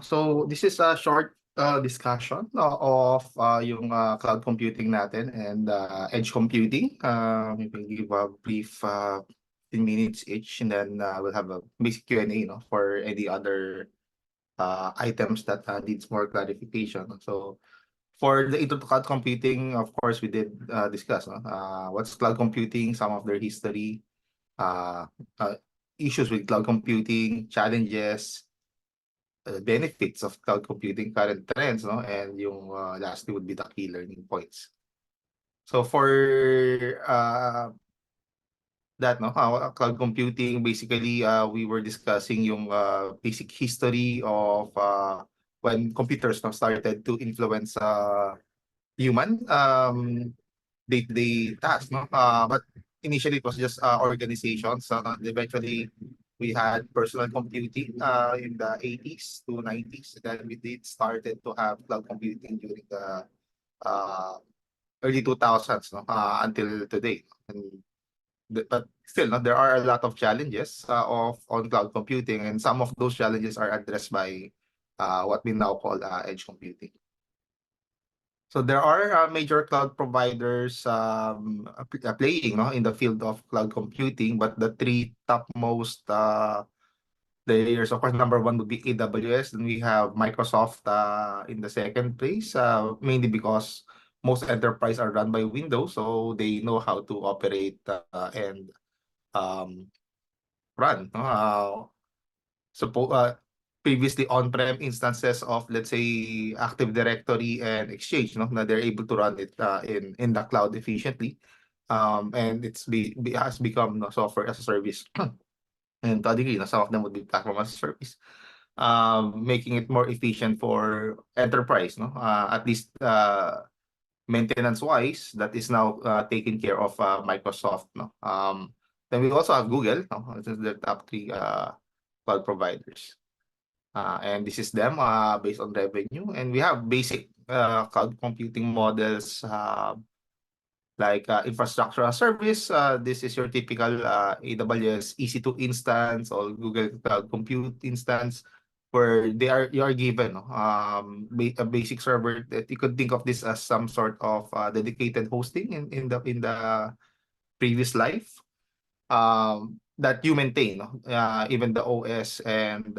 So this is a short discussion of yung cloud computing natin and edge computing. We will give a brief 10 minutes each, and then we'll have a basic Q&A, for any other items that needs more clarification. So for the intro to cloud computing, of course, we did discuss what's cloud computing, some of their history, uh, uh, issues with cloud computing, challenges, benefits of cloud computing, current trends, and yung lastly would be the key learning points. So for that, cloud computing, basically, we were discussing yung basic history of when computers started to influence human day-to-day tasks, but initially it was just organizations. Eventually, we had personal computing in the 80s to 90s. Then we did started to have cloud computing during the uh, early 2000s, until today. But still, there are a lot of challenges on cloud computing, and some of those challenges are addressed by what we now call edge computing. So there are major cloud providers playing, in the field of cloud computing, but the three topmost players, of course, number one would be AWS. Then we have Microsoft in the second place, mainly because most enterprise are run by Windows, so they know how to operate and um, run. Previously on-prem instances of, let's say, Active Directory and Exchange, na they're able to run it in the cloud efficiently, and has become software as a service. And to a degree, some of them would be platform as a service, making it more efficient for enterprise, at least maintenance-wise, that is now taken care of Microsoft, then we also have Google, this is the top three cloud providers. And this is them based on revenue. And we have basic cloud computing models like infrastructure as service. This is your typical AWS EC2 instance or Google Cloud Compute instance, where you are given a basic server that you could think of this as some sort of dedicated hosting in the previous life, that you maintain, even the OS and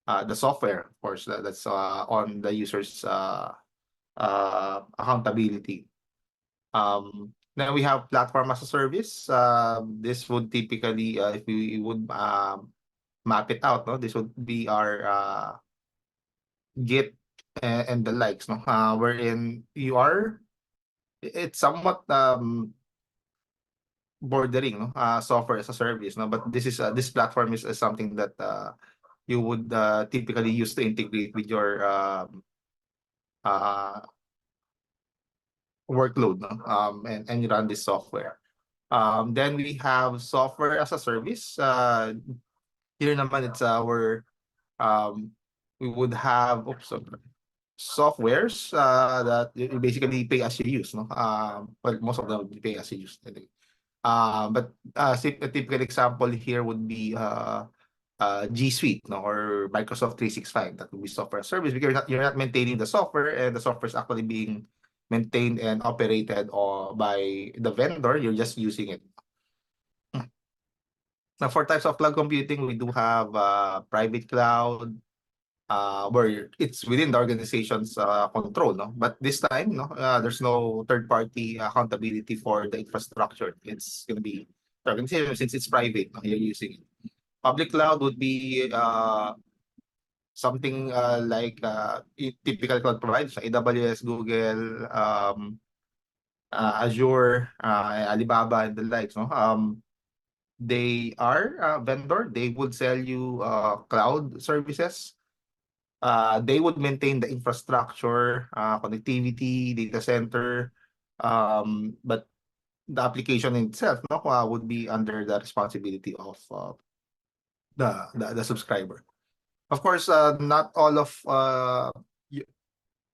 the software, of course, that's on the user's accountability. Then we have platform as a service. This would typically, if we would map it out, this would be our Git and the likes, wherein it's somewhat bordering, software as a service, but this platform is something that you would typically use to integrate with your uh, workload, and run this software. Then we have software as a service. Here naman it's we would have softwares that you basically pay as you use, well, most of them would be pay as you use, I think. But a typical example here would be G Suite, or Microsoft 365. That would be software as a service, because you're not maintaining the software, and the software is actually being maintained and operated by the vendor. You're just using it. Now, for types of cloud computing, we do have private cloud, where it's within the organization's control, but this time, there's no third-party accountability for the infrastructure. It's going to be the organization, since it's private, you're using it. Public cloud would be something like typical cloud providers, AWS, Google, Azure, Alibaba, and the likes. They are a vendor. They would sell you cloud services. They would maintain the infrastructure, connectivity, data center, but the application itself, would be under the responsibility of the subscriber. Of course, not all of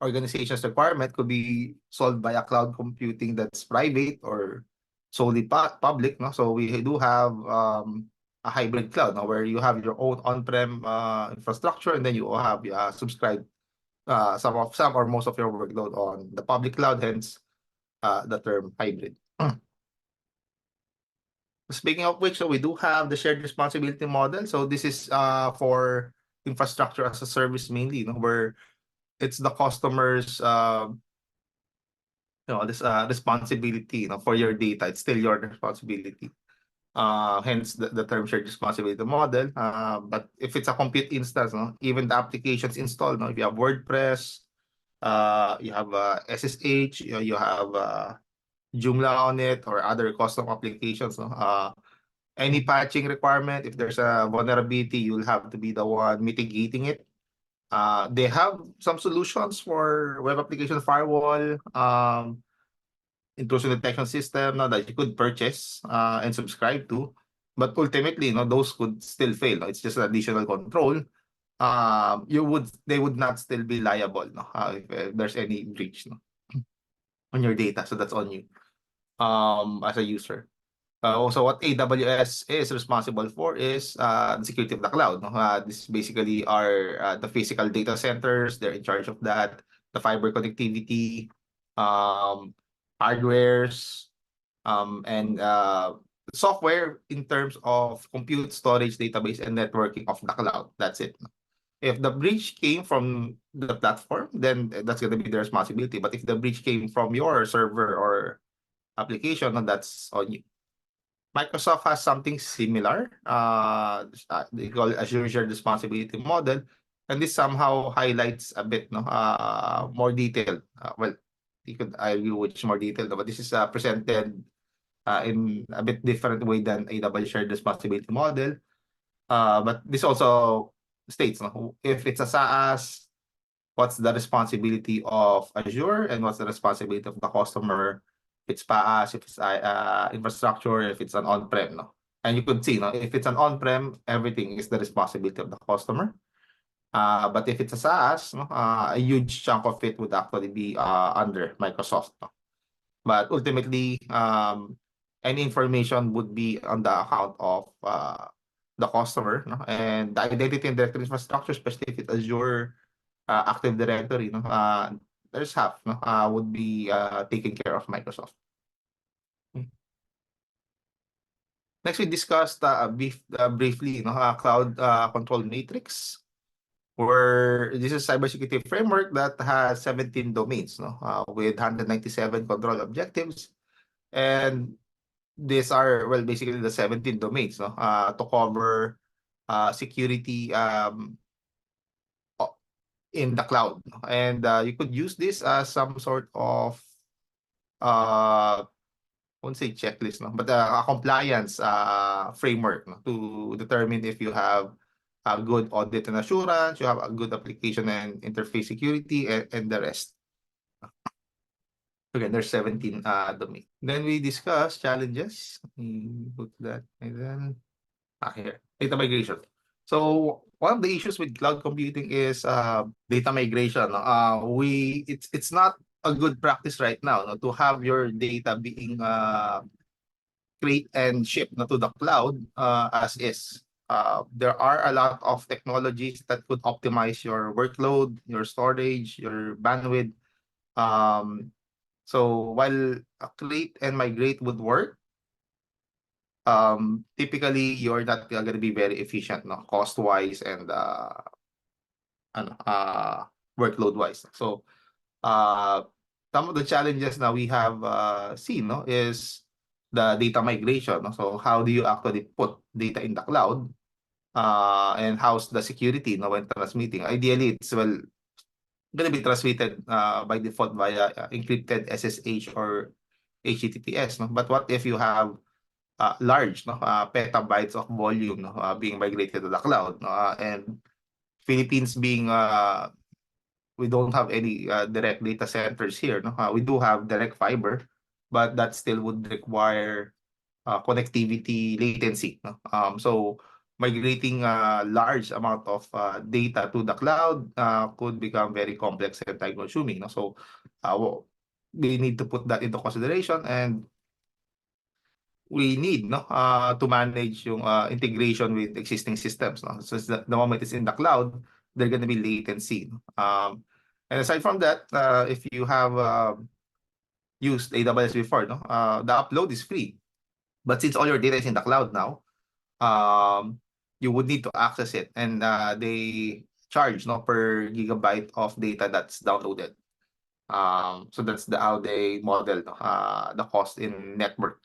organization's requirement could be solved by a cloud computing that's private or solely public. So we do have a hybrid cloud, no, where you have your own on-prem infrastructure, and then you have subscribe some or most of your workload on the public cloud, hence the term hybrid. Speaking of which, so we do have the shared responsibility model. So this is for infrastructure as a service mainly, where it's the customer's this responsibility, for your data. It's still your responsibility. Hence the term shared responsibility model. But if it's a compute instance, even the applications installed, if you have WordPress, you have SSH, you have Joomla on it, or other custom applications, any patching requirement, if there's a vulnerability, you'll have to be the one mitigating it. They have some solutions for web application firewall, intrusion detection system that you could purchase and subscribe to. But ultimately, those could still fail. It's just an additional control. They would not still be liable, if there's any breach, on your data. So that's on you as a user. Also, what AWS is responsible for is the security of the cloud. This basically are the physical data centers. They're in charge of that. The fiber connectivity, hardwares, and software in terms of compute, storage, database, and networking of the cloud. That's it. If the breach came from the platform, then that's going to be the responsibility. But if the breach came from your server or application, then that's on you. Microsoft has something similar. They call it Azure Shared Responsibility Model, and this somehow highlights a bit, more detailed. Well, you could argue which more detailed, but this is presented in a bit different way than AWS Shared Responsibility Model. But this also states, if it's a SaaS, what's the responsibility of Azure and what's the responsibility of the customer. If it's PaaS, if it's infrastructure, if it's an on-prem, and you could see, if it's an on-prem, everything is the responsibility of the customer. But if it's a SaaS, a huge chunk of it would actually be under Microsoft. But ultimately, any information would be on the account of the customer, and the identity and directory infrastructure, especially if it's Azure Active Directory, there's half would be taken care of Microsoft. Next, we discussed briefly, cloud control matrix, where this is a cybersecurity framework that has 17 domains, with 197 control objectives, and these are basically the 17 domains, to cover security in the cloud, and you could use this as some sort of I won't say checklist, but a compliance framework, to determine if you have a good audit and assurance, you have a good application and interface security, and the rest. Again, there's 17 domains. Then we discuss challenges. Put that and then here, data migration. So one of the issues with cloud computing is data migration. It's not a good practice right now, to have your data being create and shipped to the cloud as is. There are a lot of technologies that could optimize your workload, your storage, your bandwidth. So while a create and migrate would work, typically you're not going to be very efficient, cost wise and workload wise. So some of the challenges now we have seen, is the data migration. So how do you actually put data in the cloud, and how's the security when transmitting? Ideally, it's going to be transmitted by default via encrypted SSH or HTTPS. But what if you have large petabytes of volume being migrated to the cloud, and Philippines being we don't have any direct data centers here. We do have direct fiber, but that still would require connectivity latency. So migrating a large amount of data to the cloud could become very complex and time consuming. So we need to put that into consideration, and we need to manage yung integration with existing systems. No? So the moment it's in the cloud, there's gonna be latency. And aside from that, if you have used AWS before, the upload is free. But since all your data is in the cloud now, you would need to access it, and they charge per gigabyte of data that's downloaded. So that's how they model the cost in network.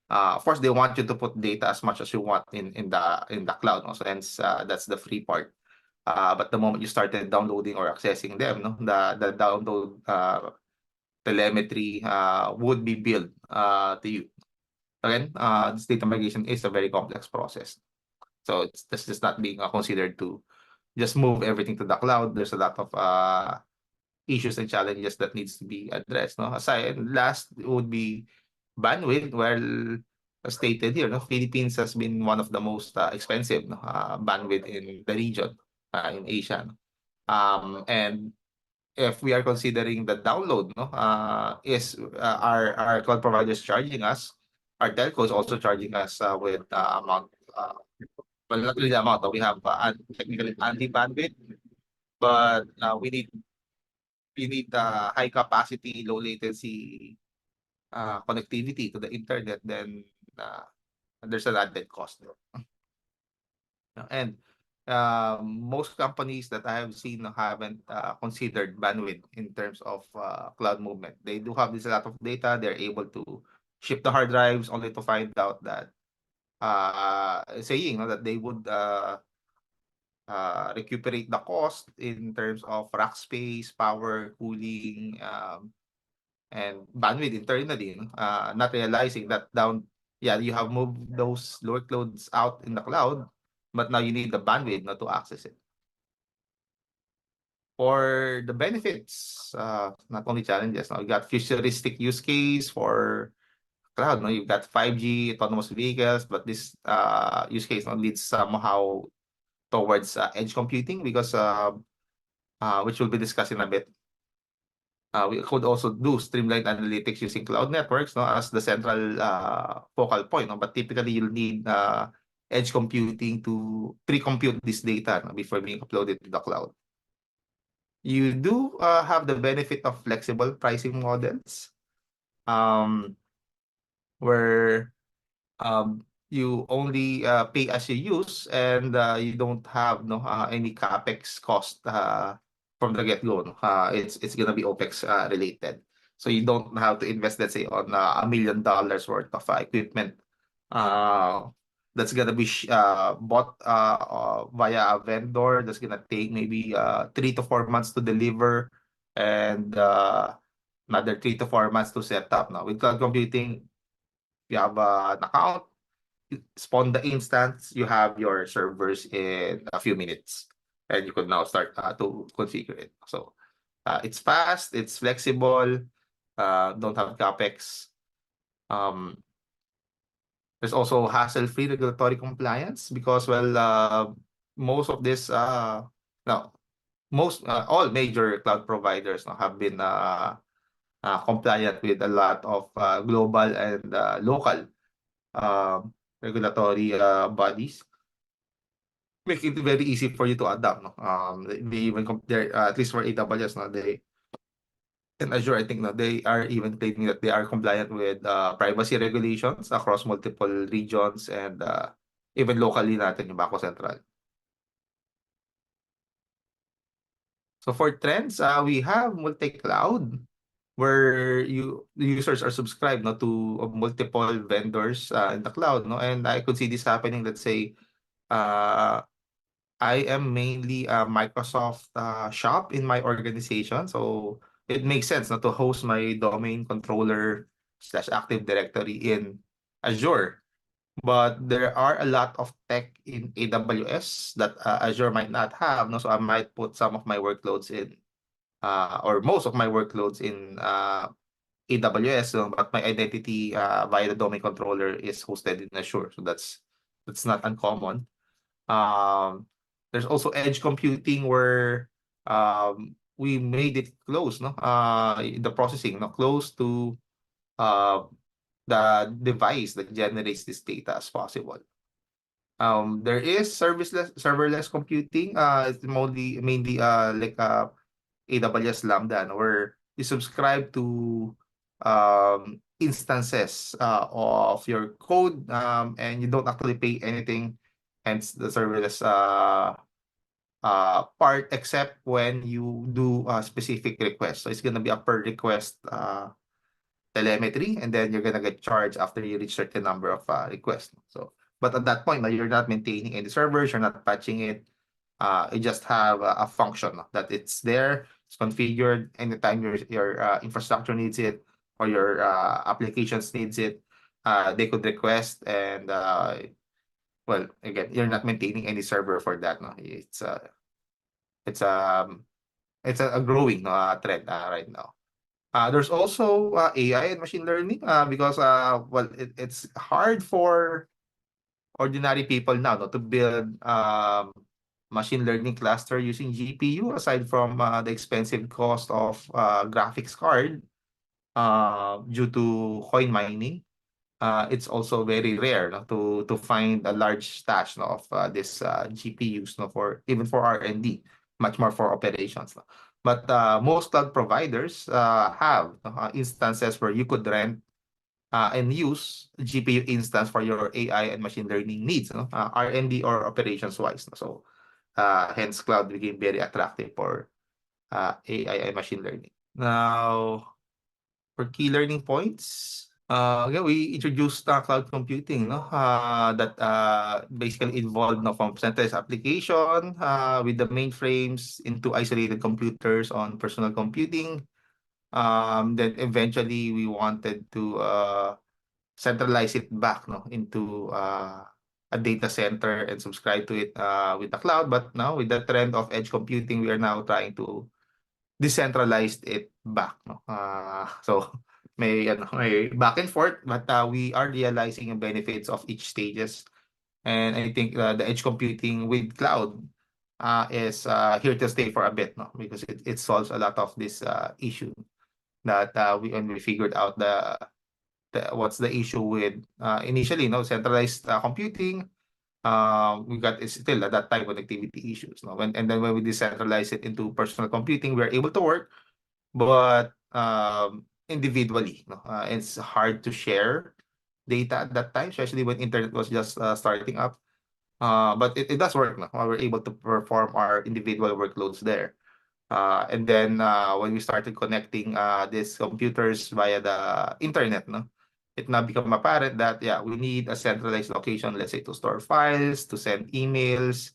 Of course, they want you to put data as much as you want in the cloud. So hence, that's the free part. But the moment you started downloading or accessing them, the download telemetry would be billed to you. Again, this data migration is a very complex process. So that's just not being considered to just move everything to the cloud. There's a lot of issues and challenges that needs to be addressed. Aside, last would be bandwidth. Well, as stated here, Philippines has been one of the most expensive bandwidth in the region, in Asia. And if we are considering the download, is our cloud providers charging us, our telco is also charging us with amount. Well, not really the amount, but we have technically anti-bandwidth, but we need high capacity, low latency connectivity to the internet. Then there's an added cost. And most companies that I have seen haven't considered bandwidth in terms of cloud movement. They do have this a lot of data. They're able to ship the hard drives only to find out that saying that they would recuperate the cost in terms of rack space, power, cooling, and bandwidth internally. Not realizing that you have moved those workloads out in the cloud, but now you need the bandwidth to access it. For the benefits, not only challenges. Now you got futuristic use case for cloud. You've got 5G autonomous vehicles, but this use case leads somehow towards edge computing, because which we'll be discussing a bit. We could also do streamlined analytics using cloud networks as the central focal point. But typically, you'll need edge computing to pre-compute this data before being uploaded to the cloud. You do have the benefit of flexible pricing models, where you only pay as you use, and you don't have any capex cost from the get-go. It's gonna be OpEx related. So you don't have to invest, let's say, on $1 million worth of equipment that's gonna be bought via a vendor. That's gonna take maybe 3 to 4 months to deliver, and another 3 to 4 months to set up. Now with cloud computing, you have an account, spawn the instance, you have your servers in a few minutes, and you could now start to configure it. So it's fast, it's flexible, don't have capex. There's also hassle-free regulatory compliance, because most of this now all major cloud providers have been compliant with a lot of global and local regulatory bodies, make it very easy for you to adapt. They even compare, at least for AWS, they and Azure, I think they are even claiming that they are compliant with privacy regulations across multiple regions, and even locally natin yung Bako Central. So for trends, we have multi-cloud, where the users are subscribed to multiple vendors in the cloud. And I could see this happening. Let's say I am mainly a Microsoft shop in my organization, so it makes sense to host my domain controller / Active Directory in Azure. But there are a lot of tech in AWS that Azure might not have. So I might put some of my workloads in, or most of my workloads in AWS, but my identity via the domain controller is hosted in Azure. So that's not uncommon. There's also edge computing, where we made it close, the processing, close to the device that generates this data as possible. There is serverless computing. It's mainly like AWS Lambda, no, where you subscribe to instances of your code, and you don't actually pay anything, hence the serverless part, except when you do a specific request. So it's gonna be a per request telemetry, and then you're gonna get charged after you reach certain number of requests. So, but at that point, now you're not maintaining any servers, you're not patching it. You just have a function that it's there, it's configured anytime your infrastructure needs it or your applications needs it. They could request, and well, again, you're not maintaining any server for that. No, it's a growing trend right now. There's also AI and machine learning because well, it's hard for ordinary people now, no, to build machine learning cluster using GPU, aside from the expensive cost of graphics card due to coin mining. It's also very rare, no, to find a large stash, no, of this GPUs, no, for even for R&D, much more for operations. No. But most cloud providers have instances where you could rent and use GPU instance for your AI and machine learning needs, no? R&D or operations wise. No? So hence cloud became very attractive for AI and machine learning. Now, for key learning points, again, we introduced cloud computing, no? That basically involved, no, from centralized application with the mainframes into isolated computers on personal computing. Then eventually we wanted to centralize it back, no, into a data center and subscribe to it with the cloud. But now with the trend of edge computing, we are now trying to decentralize it back, no. So may back and forth, but we are realizing the benefits of each stages. And I think the edge computing with cloud is here to stay for a bit, no, because it solves a lot of this issue that we figured out what's the issue with initially, no, centralized computing. We got still at that time connectivity issues, no, and then when we decentralize it into personal computing, we're able to work, but individually, no, it's hard to share data at that time, especially when internet was just starting up. But it does work, no? We're able to perform our individual workloads there. And then when we started connecting these computers via the internet, no, it now become apparent that yeah, we need a centralized location, let's say to store files, to send emails,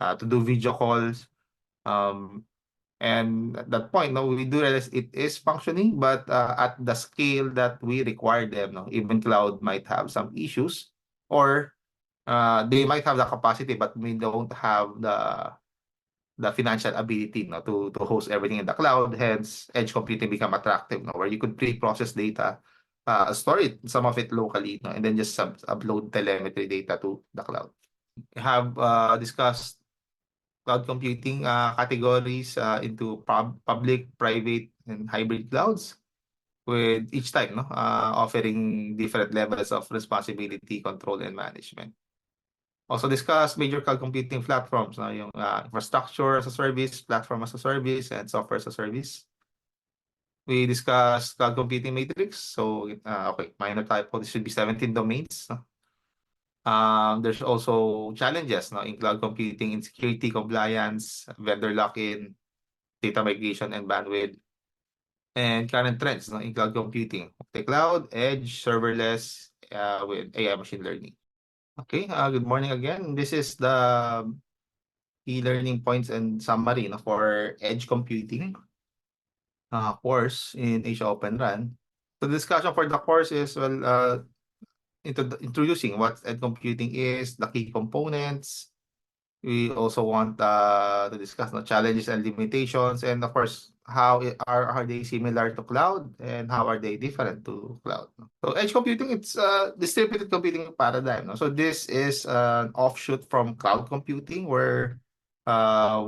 to do video calls. And at that point, no, we do realize it is functioning, but at the scale that we require them, no, even cloud might have some issues, or they might have the capacity, but we don't have the financial ability, no, to host everything in the cloud. Hence, edge computing become attractive, no, where you could pre-process data, store it, some of it locally, no, and then just upload telemetry data to the cloud. Have discussed cloud computing categories into public, private, and hybrid clouds, with each type, no, offering different levels of responsibility, control, and management. Also discuss major cloud computing platforms, no, yung infrastructure as a service, platform as a service, and software as a service. We discussed cloud computing matrix. So, okay, minor typo, this should be 17 domains. No? There's also challenges, no, in cloud computing, in security, compliance, vendor lock-in, data migration, and bandwidth. And current trends, no, in cloud computing, multi-cloud, edge, serverless, with AI machine learning. Okay, good morning again. This is the key learning points and summary, no, for edge computing course in Asia Open Run. The discussion for the course is, well, introducing what edge computing is, the key components. We also want to discuss the challenges and limitations, and of course, how are they similar to cloud, and how are they different to cloud. So edge computing, it's a distributed computing paradigm. No? So this is an offshoot from cloud computing, where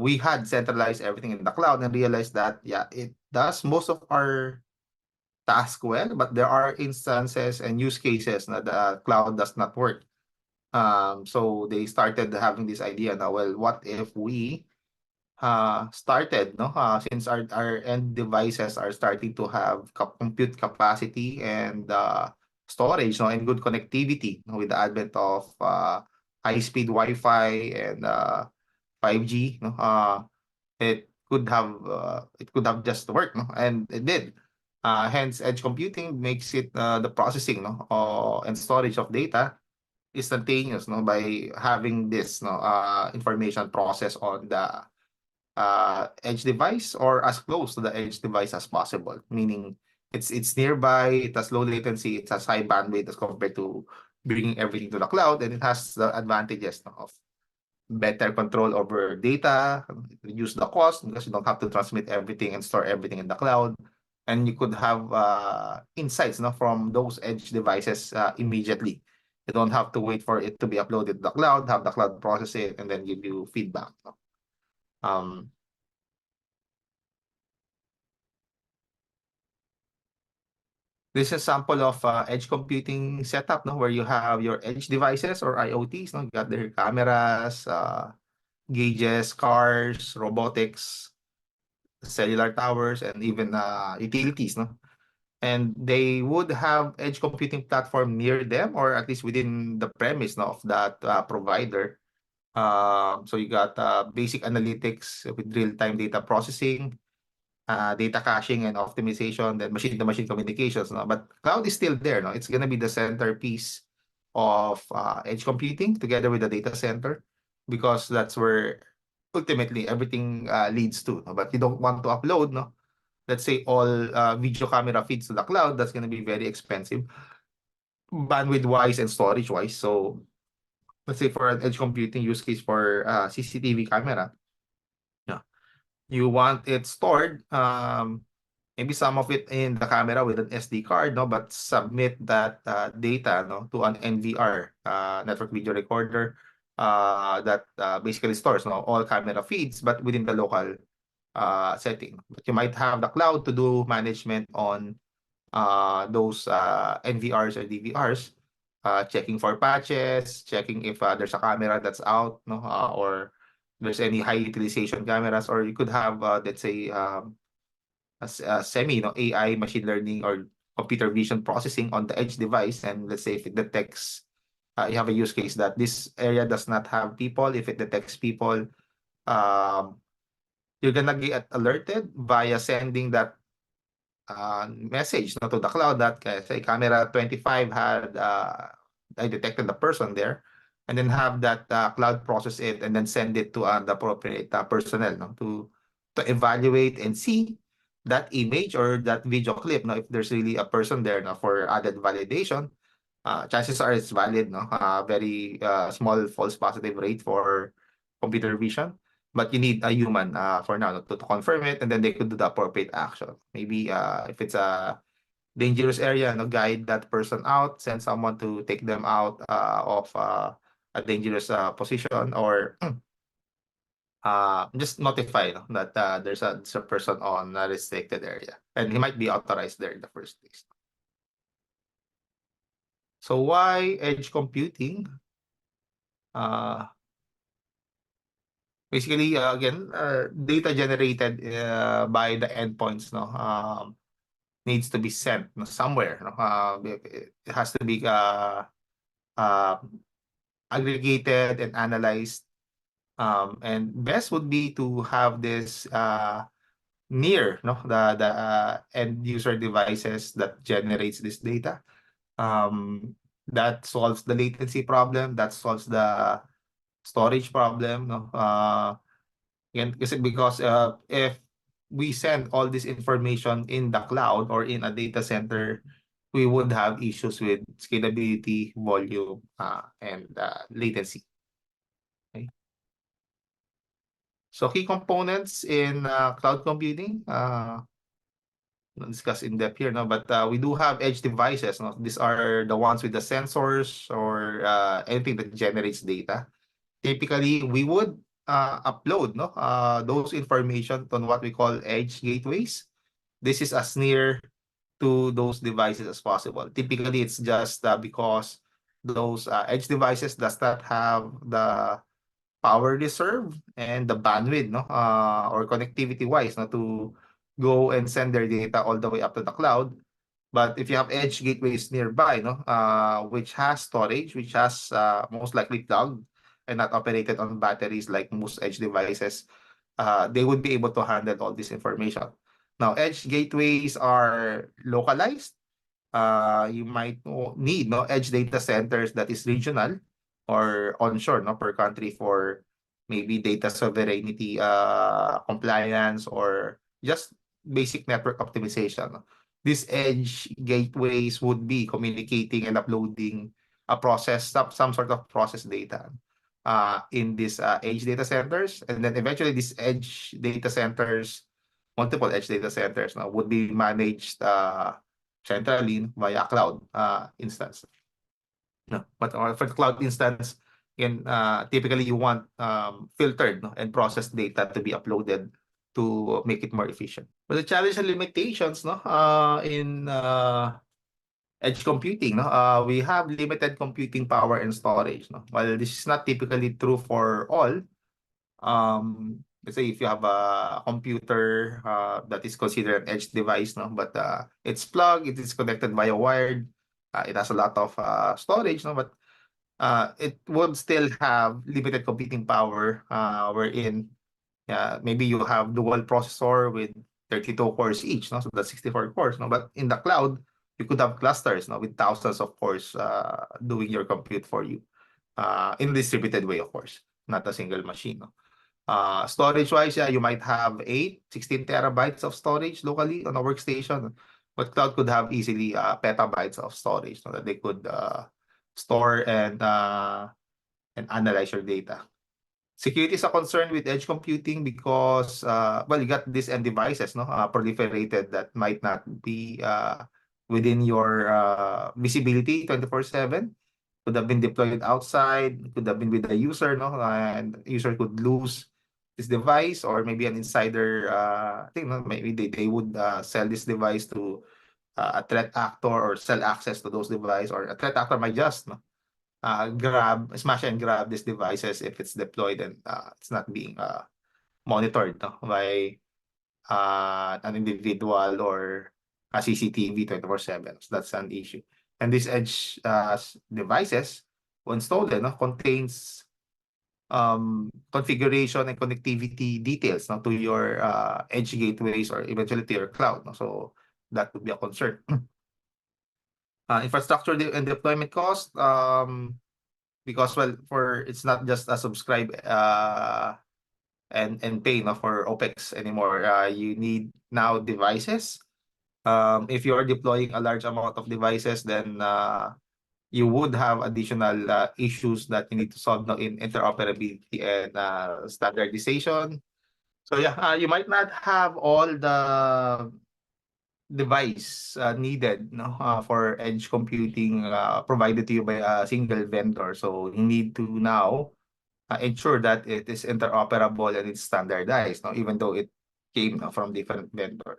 we had centralized everything in the cloud and realized that yeah, it does most of our task well, but there are instances and use cases that the cloud does not work. So they started having this idea now, well, what if we started, no? Since our end devices are starting to have compute capacity and storage, no, and good connectivity, no, with the advent of high-speed Wi-Fi and 5G, no? It could have just worked, no? And it did. Hence, edge computing makes it the processing, no, and storage of data instantaneous, no, by having this, no, information process on the edge device or as close to the edge device as possible. Meaning, it's nearby, it has low latency, it has high bandwidth as compared to bringing everything to the cloud, and it has the advantages, no, of better control over data, reduce the cost because you don't have to transmit everything and store everything in the cloud. And you could have insights, no, from those edge devices immediately. You don't have to wait for it to be uploaded to the cloud, have the cloud process it, and then give you feedback. No? Um, this is a sample of edge computing setup, no, where you have your edge devices or IoTs. No? You got their cameras, gauges, cars, robotics, cellular towers, and even utilities, no? And they would have edge computing platform near them, or at least within the premise, no, of that provider. So you got basic analytics with real-time data processing, data caching and optimization, then machine-to-machine communications, no? But cloud is still there, no? It's gonna be the centerpiece of edge computing together with the data center, because that's where ultimately everything leads to, no? But you don't want to upload, no? Let's say all video camera feeds to the cloud, that's going to be very expensive, bandwidth wise and storage wise. So let's say for an edge computing use case for CCTV camera, yeah, you want it stored, maybe some of it in the camera with an SD card, no, but submit that data, no, to an NVR, network video recorder, that basically stores, no, all camera feeds, but within the local setting. But you might have the cloud to do management on those NVRs or DVRs, checking for patches, checking if there's a camera that's out, no, or there's any high utilization cameras, or you could have, let's say, a semi, no, AI machine learning or computer vision processing on the edge device. And let's say if it detects, you have a use case that this area does not have people. If it detects people, um, you're gonna get alerted via sending that message, no, to the cloud that say camera 25 had I detected the person there, and then have that cloud process it and then send it to the appropriate personnel, no, to evaluate and see that image or that video clip, no, if there's really a person there, no, for added validation. Chances are it's valid, no, very small false positive rate for computer vision, but you need a human for now to confirm it, and then they could do the appropriate action. Maybe if it's a dangerous area, no, guide that person out, send someone to take them out of a dangerous position, or just notify, no, that there's a person on a restricted area, and he might be authorized there in the first place. So why edge computing? Uh, Basically, again, data generated by the endpoints, no, needs to be sent, no, somewhere. No? It has to be uh, aggregated and analyzed. And best would be to have this near, no, the end user devices that generates this data. That solves the latency problem. That solves the storage problem. No? Again, because if we send all this information in the cloud or in a data center, we would have issues with scalability, volume, and latency. Okay. So key components in cloud computing, not discuss in depth here, no, but we do have edge devices. No? These are the ones with the sensors or anything that generates data. Typically, we would upload, no, those information on what we call edge gateways. This is as near to those devices as possible. Typically, it's just because those edge devices does not have the power reserve and the bandwidth, no, or connectivity wise, no, to go and send their data all the way up to the cloud. But if you have edge gateways nearby, no, which has storage, which has most likely plugged and not operated on batteries like most edge devices, they would be able to handle all this information. Now, edge gateways are localized. You might need no edge data centers that is regional or onshore, no, per country for maybe data sovereignty compliance or just basic network optimization. These edge gateways would be communicating and uploading a process, some sort of process data in these edge data centers, and then eventually these edge data centers, multiple edge data centers, now would be managed centrally via cloud instance. No, but for the cloud instance, again, typically you want filtered, no, and processed data to be uploaded to make it more efficient. But the challenge and limitations, no, in edge computing, no, we have limited computing power and storage. No, while this is not typically true for all, let's say if you have a computer that is considered an edge device, no, but it's plugged, it is connected via wired, it has a lot of storage, no, but it would still have limited computing power, wherein maybe you have dual processor with 32 cores each, no, so that's 64 cores, no, but in the cloud you could have clusters, no, with thousands of cores doing your compute for you in a distributed way, of course, not a single machine, no. Storage wise, yeah, you might have 16 terabytes of storage locally on a workstation, but cloud could have easily petabytes of storage, so that they could store and analyze your data. Security is a concern with edge computing because well, you got these end devices, no, proliferated that might not be within your visibility 24/7. Could have been deployed outside, could have been with the user, no, and user could lose this device, or maybe an insider thing, no, maybe they would sell this device to a threat actor or sell access to those devices, or a threat actor might just, no, smash and grab these devices if it's deployed and it's not being monitored, no, by an individual or a CCTV 24/7. So that's an issue. And these edge devices, when stolen, no, contains configuration and connectivity details, no, to your edge gateways or eventually to your cloud, no? So that would be a concern. Infrastructure and deployment cost, because well, for it's not just a subscribe and pay, no, for OpEx anymore. You need now devices. If you are deploying a large amount of devices, then you would have additional issues that you need to solve now in interoperability and standardization. So yeah, you might not have all the device needed, no, for edge computing provided to you by a single vendor. So you need to now ensure that it is interoperable and it's standardized, no, even though it came from different vendors.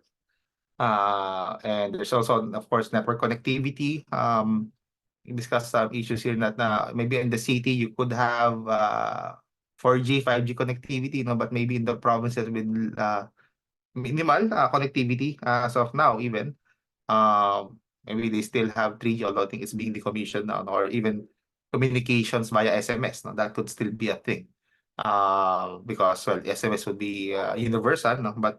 And there's also, of course, network connectivity. We discussed some issues here that maybe in the city you could have 4G, 5G connectivity, no, but maybe in the provinces with minimal connectivity as of now, even maybe they still have 3G, although I think it's being decommissioned now, or even communications via SMS, no, that could still be a thing. Because well, SMS would be universal, no, but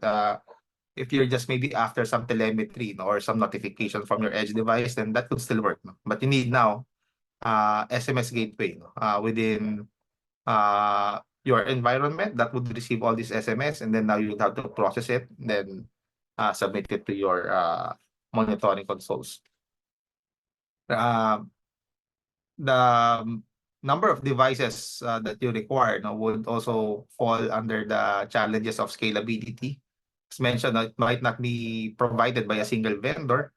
if you're just maybe after some telemetry, no, or some notification from your edge device, then that could still work, no? But you need now SMS gateway, no, within your environment that would receive all these SMS, and then now you have to process it, then submit it to your monitoring consoles. The number of devices that you require, no, would also fall under the challenges of scalability. As mentioned, it might not be provided by a single vendor,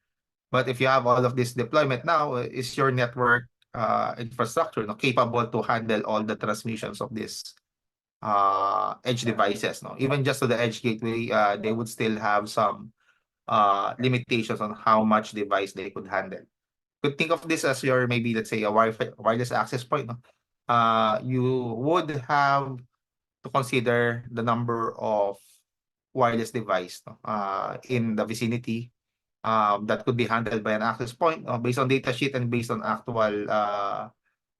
but if you have all of this deployment now, is your network infrastructure, no, capable to handle all the transmissions of this edge devices, no? Even just to the edge gateway, they would still have some limitations on how much device they could handle. Could think of this as your, maybe, let's say, a Wi-Fi wireless access point, no? You would have to consider the number of wireless device, no, in the vicinity, that could be handled by an access point, based on data sheet and based on actual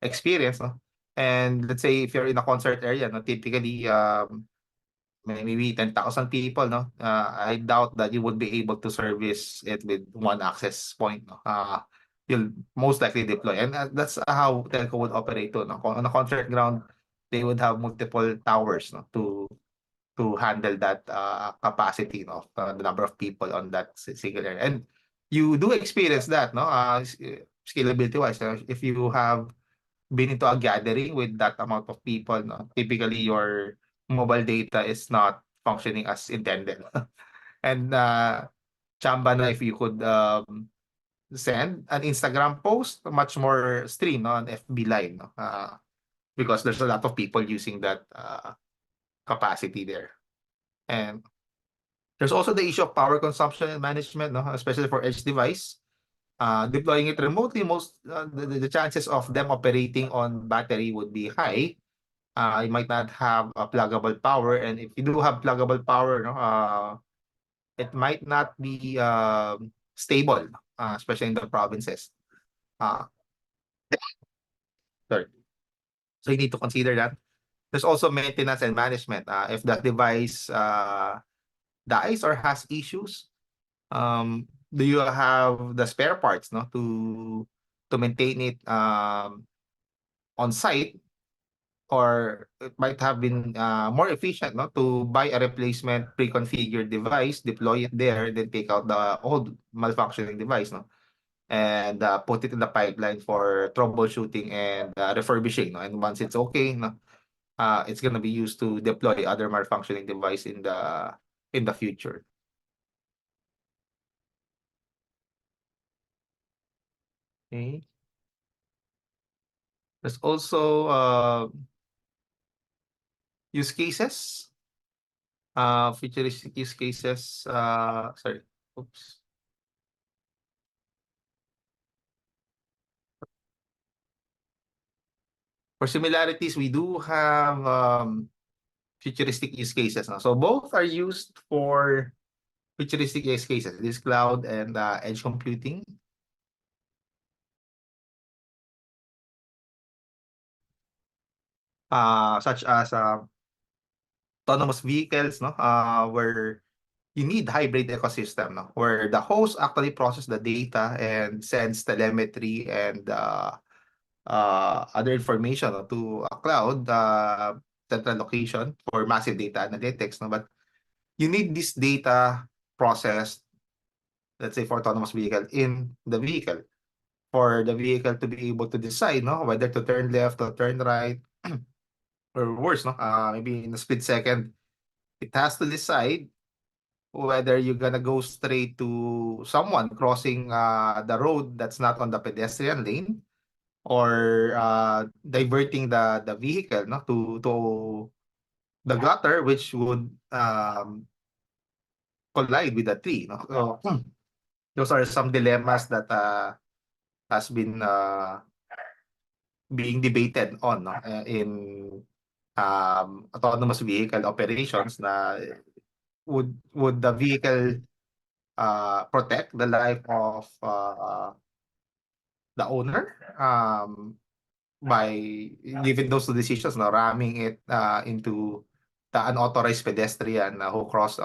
experience, no? And let's say if you're in a concert area, no, typically maybe 10,000 people, no? I doubt that you would be able to service it with one access point, no? You'll most likely deploy, and that's how telco would operate too, no? On a concert ground, they would have multiple towers, no, to handle that capacity, no, the number of people on that single area. And you do experience that, no, scalability wise, if you have been into a gathering with that amount of people, no, typically your mobile data is not functioning as intended. And chamba na if you could send an Instagram post, much more stream, no, on FB Live, no, because there's a lot of people using that capacity there. And there's also the issue of power consumption and management, no, especially for edge device. Deploying it remotely, the chances of them operating on battery would be high. You might not have a pluggable power, and if you do have pluggable power, no, it might not be stable, especially in the provinces. Uh, sorry. So you need to consider that. There's also maintenance and management. If that device dies or has issues, do you have the spare parts, no, to maintain it on site? Or it might have been more efficient, no, to buy a replacement pre-configured device, deploy it there, then take out the old malfunctioning device, no, and put it in the pipeline for troubleshooting and refurbishing, no. And once it's okay, no, it's gonna be used to deploy other malfunctioning device in the future. Okay. There's also use cases, futuristic use cases. Sorry, oops. For similarities, we do have futuristic use cases, no? So both are used for futuristic use cases, this cloud and edge computing. Such as autonomous vehicles, no? Where you need hybrid ecosystem, no? Where the host actually process the data and sends telemetry and other information, no, to a cloud central location for massive data analytics, no? But you need this data processed, let's say for autonomous vehicle, in the vehicle, for the vehicle to be able to decide, no, whether to turn left or turn right, or worse, no, maybe in a split second, it has to decide whether you're gonna go straight to someone crossing the road that's not on the pedestrian lane, or diverting the vehicle, no, to the gutter, which would collide with the tree, no. So those are some dilemmas that has been being debated on, no, in autonomous vehicle operations, na would the vehicle protect the life of the owner by given those two decisions, no, ramming it into the unauthorized pedestrian who crossed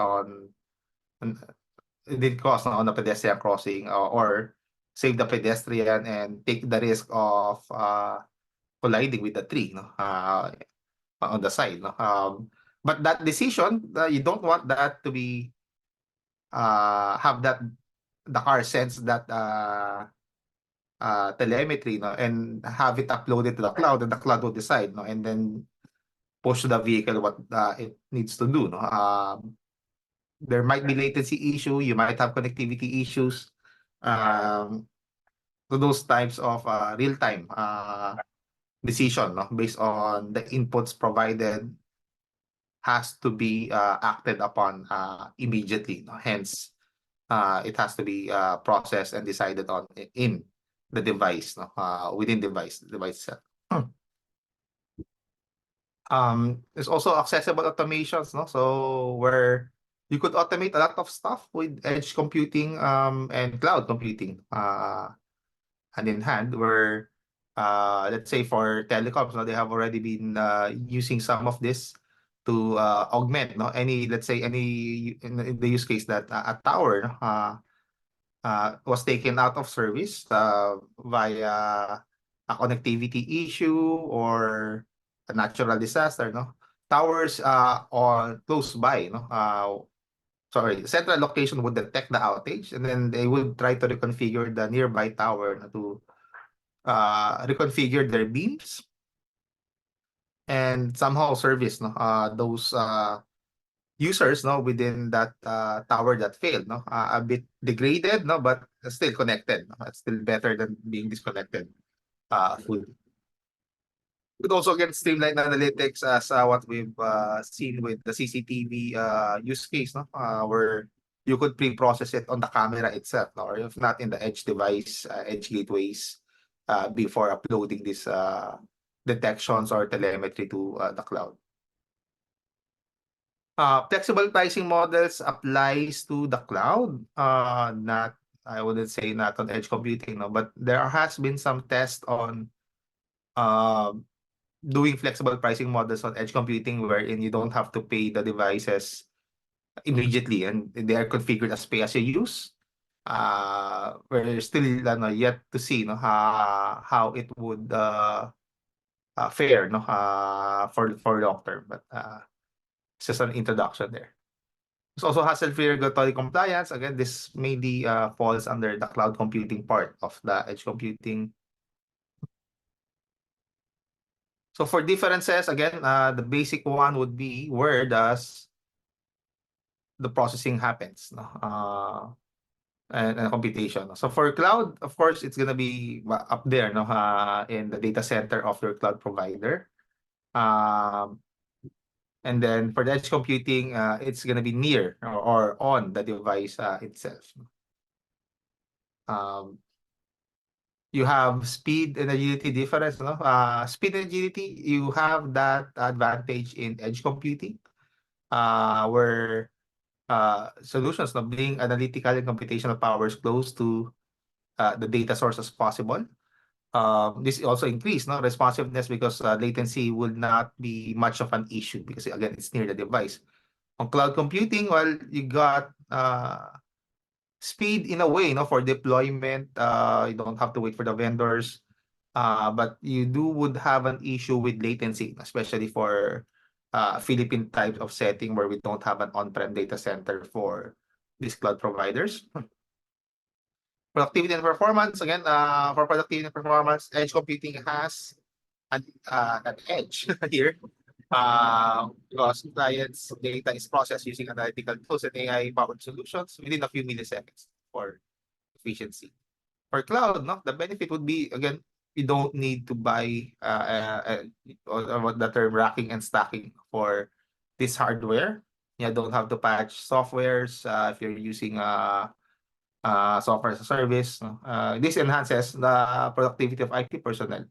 did cross on the pedestrian crossing, or save the pedestrian and take the risk of colliding with the tree, no, on the side, no. But that decision, you don't want that to be have that the car sense that telemetry, no, and have it uploaded to the cloud, and the cloud will decide, no, and then push to the vehicle what it needs to do, no. There might be latency issue, you might have connectivity issues, to those types of real-time decision, no, based on the inputs provided, has to be acted upon immediately, no? Hence it has to be processed and decided on in the device, no? Within device itself. There's also accessible automations, no? So where you could automate a lot of stuff with edge computing and cloud computing hand in hand, where let's say for telecoms, no, they have already been using some of this to augment, no, any, let's say, any in the use case that a tower, no, was taken out of service via a connectivity issue or a natural disaster, no? Towers on close by, no? Sorry, central location would detect the outage, and then they would try to reconfigure the nearby tower, no, to reconfigure their beams and somehow service, no, those users, no, within that tower that failed, no, a bit degraded, no, but still connected, no? It's still better than being disconnected fully. Could also get streamlined analytics as what we've seen with the CCTV use case, no, where you could pre-process it on the camera itself, no? Or if not in the edge device, edge gateways, before uploading these detections or telemetry to the cloud. Flexible pricing models applies to the cloud, not, I wouldn't say not on edge computing, no, but there has been some test on doing flexible pricing models on edge computing wherein you don't have to pay the devices immediately and they are configured as pay as you use. We're still yet to see, no, how it would fare, no, for long term, but it's just an introduction there. There's also hassle-free regulatory compliance. Again, this mainly falls under the cloud computing part of the edge computing. So for differences, again, the basic one would be where does the processing happens, no? And computation. So for cloud, of course, it's gonna be up there, no, in the data center of your cloud provider. And then for the edge computing, it's gonna be near or on the device itself. You have speed and agility difference, no? Speed and agility, you have that advantage in edge computing, where solutions, no, being analytical and computational powers close to the data source as possible. This also increase, no, responsiveness because latency will not be much of an issue because again it's near the device. On cloud computing, well, you got speed in a way, no, for deployment. You don't have to wait for the vendors, but you would have an issue with latency, especially for Philippine type of setting where we don't have an on-prem data center for these cloud providers. Productivity and performance, again, for productivity and performance, edge computing has an edge here, because clients' data is processed using analytical tools and AI-powered solutions within a few milliseconds for efficiency. For cloud, no, the benefit would be, again, you don't need to buy or what the term racking and stacking for this hardware. You don't have to patch softwares if you're using software as a service. This enhances the productivity of IT personnel,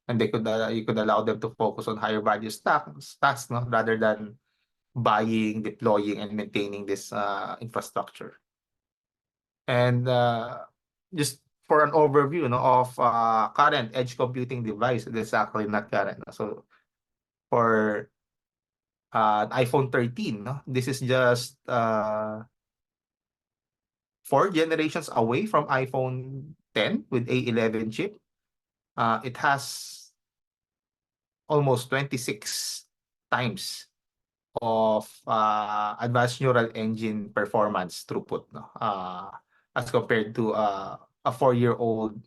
and they could you could allow them to focus on higher value tasks, no, rather than buying, deploying, and maintaining this infrastructure. And just for an overview, no, of current edge computing device, it's actually not current. So for iPhone 13, no, this is just 4 generations away from iPhone 10 with A11 chip. It has almost 26 times of advanced neural engine performance throughput, no, as compared to a 4-year-old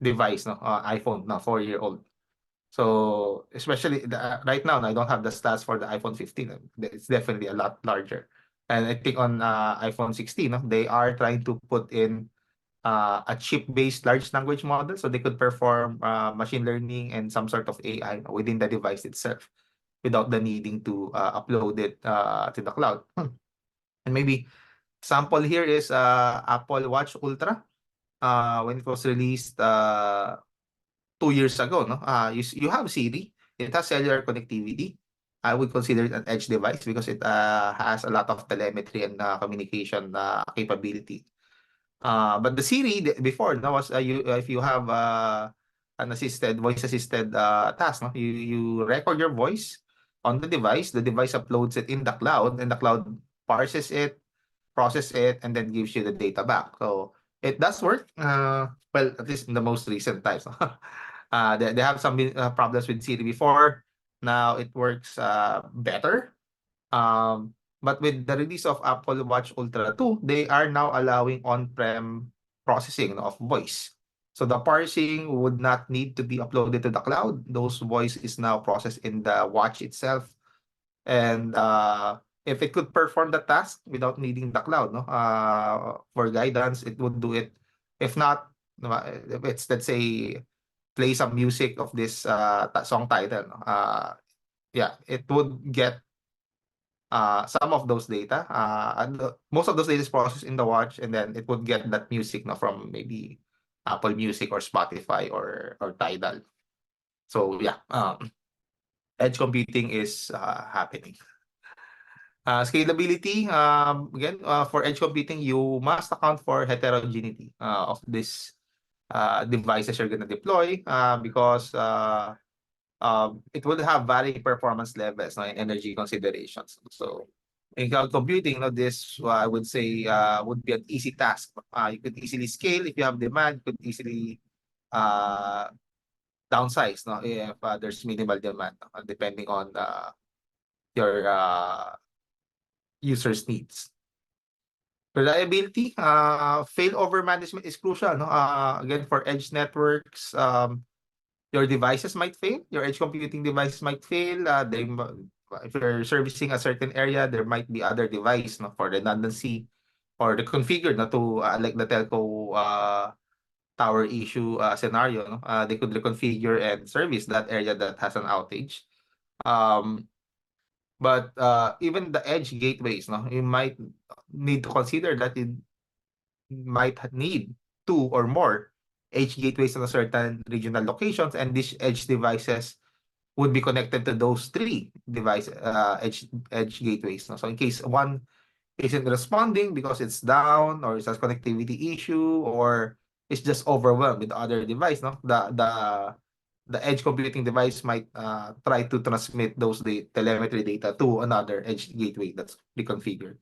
device, no, iPhone, no, 4-year-old. So especially right now, I don't have the stats for the iPhone 15. It's definitely a lot larger. And I think on iPhone 16, no, they are trying to put in a chip-based large language model so they could perform machine learning and some sort of AI within the device itself without the needing to upload it to the cloud. And maybe Sample here is Apple Watch Ultra. When it was released 2 years ago, no? You have Siri. It has cellular connectivity. I would consider it an edge device because it has a lot of telemetry and communication capability. But the Siri before, no, was if you have an voice assisted task, no? You record your voice on the device uploads it in the cloud, and the cloud parses it, process it, and then gives you the data back. So it does work. Well, at least in the most recent times. They have some problems with Siri before. Now it works better. But with the release of Apple Watch Ultra 2, they are now allowing on-prem processing of voice. So the parsing would not need to be uploaded to the cloud. Those voice is now processed in the watch itself. And if it could perform the task without needing the cloud, no, for guidance, it would do it. If not, if it's, let's say, play some music of this song title, yeah, it would get some of those data. And most of those data is processed in the watch, and then it would get that music, no, from maybe Apple Music or Spotify or Tidal. So yeah, edge computing is happening. Scalability, again, for edge computing, you must account for heterogeneity of this devices you're going to deploy because it will have varying performance levels, no, and energy considerations. So in cloud computing, no, this I would say would be an easy task. You could easily scale if you have demand. You could easily uh, downsize, no, if there's minimal demand, depending on your users' needs. Reliability, failover management is crucial, no? Again, for edge networks, your devices might fail, your edge computing devices might fail. If you're servicing a certain area, there might be other device, no, for redundancy or the configured, no, to like the telco tower issue scenario, no? They could reconfigure and service that area that has an outage. But even the edge gateways, no, you might need to consider that it might need two or more edge gateways in a certain regional locations, and these edge devices would be connected to those three edge gateways. No? So in case one isn't responding because it's down or it's a connectivity issue or it's just overwhelmed with other device, no, the edge computing device might try to transmit those telemetry data to another edge gateway that's reconfigured.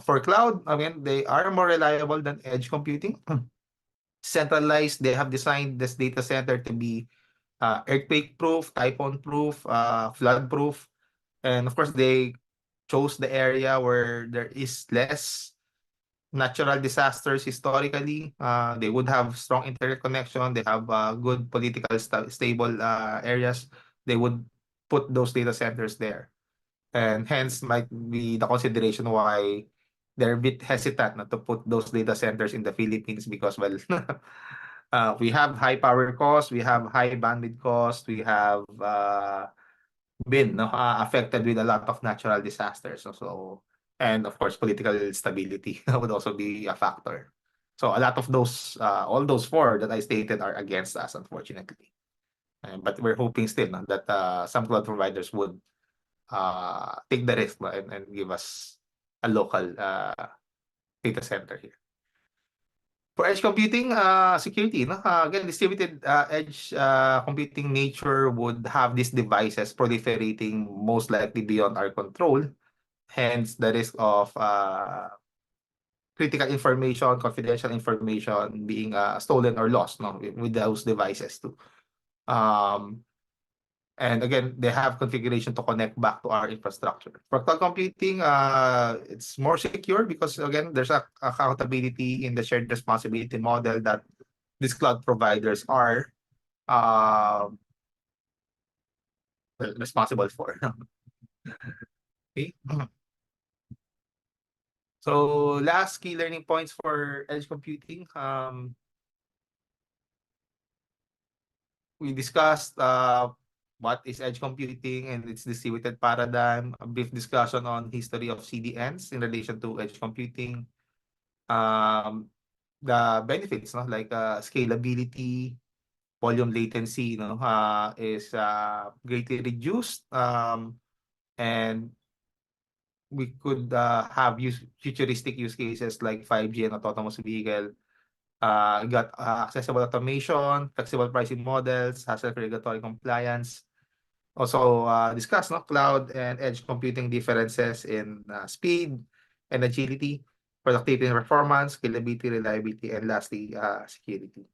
For cloud, again, they are more reliable than edge computing. Centralized, they have designed this data center to be earthquake proof, typhoon proof, flood proof. And of course, they chose the area where there is less natural disasters historically. They would have strong internet connection. They have good political stable areas. They would put those data centers there. And hence might be the consideration why they're a bit hesitant not to put those data centers in the Philippines because, well, we have high power costs, we have high bandwidth costs, we have been, no, affected with a lot of natural disasters. So, and of course, political stability would also be a factor. So a lot of those, all those four that I stated are against us, unfortunately. But we're hoping still, no, that some cloud providers would take the risk, no, and give us a local data center here. For edge computing, security, no? Again, distributed edge computing nature would have these devices proliferating most likely beyond our control. Hence, the risk of critical information, confidential information being stolen or lost, no, with those devices too. And again, they have configuration to connect back to our infrastructure. For cloud computing, it's more secure because again, there's a accountability in the shared responsibility model that these cloud providers are uh, responsible for. Okay. So last key learning points for edge computing. We discussed what is edge computing and its distributed paradigm, a brief discussion on history of CDNs in relation to edge computing, the benefits, no, like scalability, volume latency, is greatly reduced, and we could have futuristic use cases like 5G and autonomous vehicle. Got accessible automation, flexible pricing models, hassle regulatory compliance. Also discuss, no, cloud and edge computing differences in speed and agility, productivity and performance, scalability, reliability, and lastly, security.